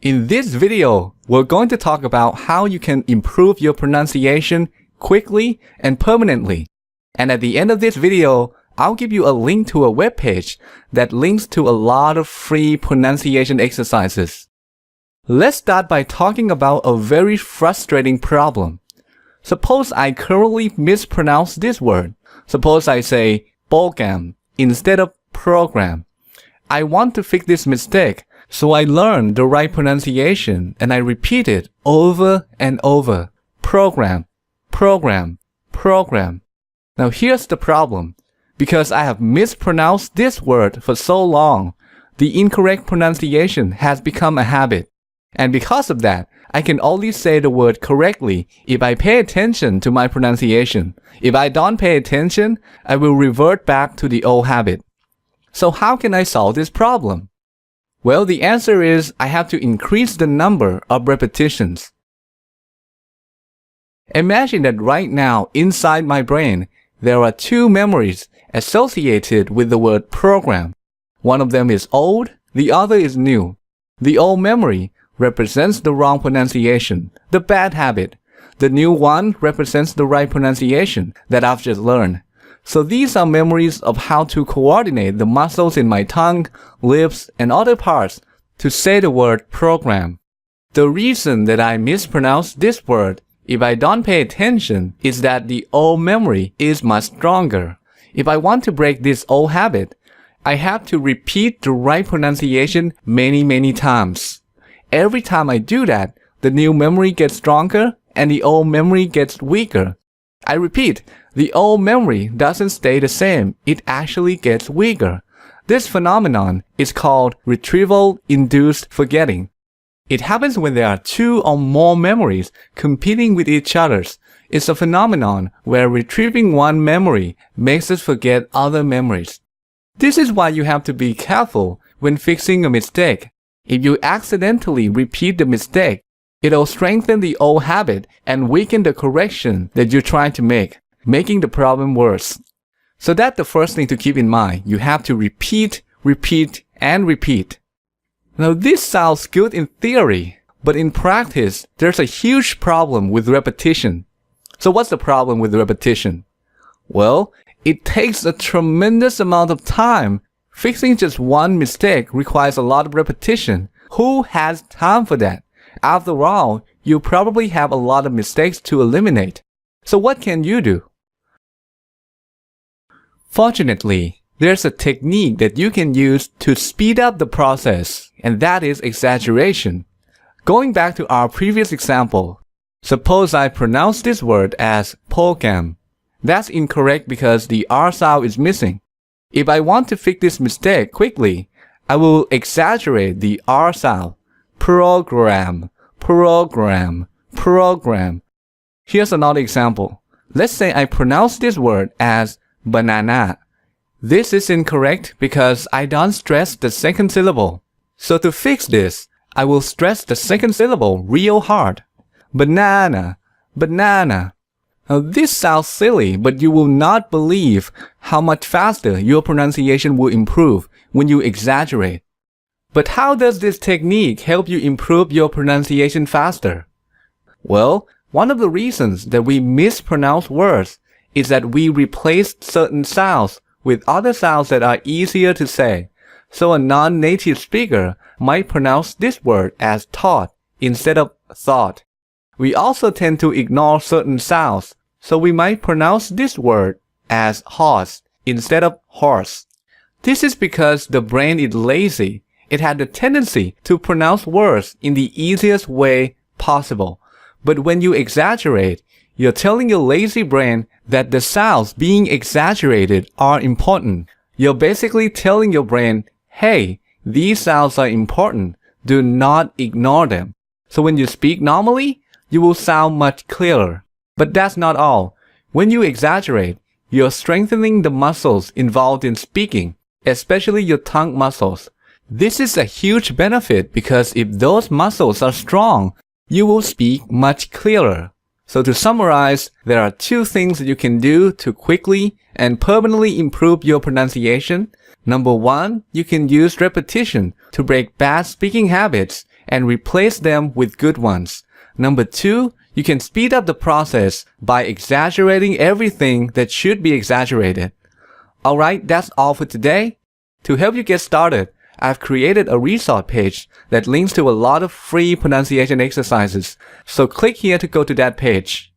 In this video, we're going to talk about how you can improve your pronunciation quickly and permanently. And at the end of this video, I'll give you a link to a webpage that links to a lot of free pronunciation exercises. Let's start by talking about a very frustrating problem. Suppose I currently mispronounce this word. Suppose I say program instead of program. I want to fix this mistake, so I learn the right pronunciation and I repeat it over and over. Program, program, program. Now here's the problem. Because I have mispronounced this word for so long, the incorrect pronunciation has become a habit. And because of that, I can only say the word correctly if I pay attention to my pronunciation. If I don't pay attention, I will revert back to the old habit. So how can I solve this problem? Well, the answer is I have to increase the number of repetitions. Imagine that right now inside my brain, there are two memories associated with the word program. One of them is old, the other is new. The old memory represents the wrong pronunciation, the bad habit. The new one represents the right pronunciation that I've just learned. So these are memories of how to coordinate the muscles in my tongue, lips, and other parts to say the word program. The reason that I mispronounce this word if I don't pay attention is that the old memory is much stronger. If I want to break this old habit, I have to repeat the right pronunciation many times. Every time I do that, the new memory gets stronger and the old memory gets weaker. I repeat, the old memory doesn't stay the same, it actually gets weaker. This phenomenon is called retrieval-induced forgetting. It happens when there are two or more memories competing with each other. It's a phenomenon where retrieving one memory makes us forget other memories. This is why you have to be careful when fixing a mistake. If you accidentally repeat the mistake, it'll strengthen the old habit and weaken the correction that you're trying to make, making the problem worse. So that's the first thing to keep in mind. You have to repeat, and repeat. Now this sounds good in theory, but in practice, there's a huge problem with repetition. So what's the problem with repetition? Well, it takes a tremendous amount of time. Fixing just one mistake requires a lot of repetition. Who has time for that? After all, you probably have a lot of mistakes to eliminate. So what can you do? Fortunately, there's a technique that you can use to speed up the process, and that is exaggeration. Going back to our previous example, suppose I pronounce this word as program. That's incorrect because the R sound is missing. If I want to fix this mistake quickly, I will exaggerate the R sound. Program, program, program. Here's another example. Let's say I pronounce this word as banana. This is incorrect because I don't stress the second syllable. So to fix this, I will stress the second syllable real hard. Banana, banana. Now this sounds silly, but you will not believe how much faster your pronunciation will improve when you exaggerate. But how does this technique help you improve your pronunciation faster? Well, one of the reasons that we mispronounce words is that we replace certain sounds with other sounds that are easier to say. So a non-native speaker might pronounce this word as taught instead of thought. We also tend to ignore certain sounds, so we might pronounce this word as horse instead of horse. This is because the brain is lazy. It had the tendency to pronounce words in the easiest way possible. But when you exaggerate, you're telling your lazy brain that the sounds being exaggerated are important. You're basically telling your brain, hey, these sounds are important. Do not ignore them. So when you speak normally, you will sound much clearer. But that's not all. When you exaggerate, you're strengthening the muscles involved in speaking, especially your tongue muscles. This is a huge benefit because if those muscles are strong, you will speak much clearer. So to summarize, there are two things that you can do to quickly and permanently improve your pronunciation. Number one, you can use repetition to break bad speaking habits and replace them with good ones. Number 2, you can speed up the process by exaggerating everything that should be exaggerated. Alright, that's all for today. To help you get started, I've created a resource page that links to a lot of free pronunciation exercises, so click here to go to that page.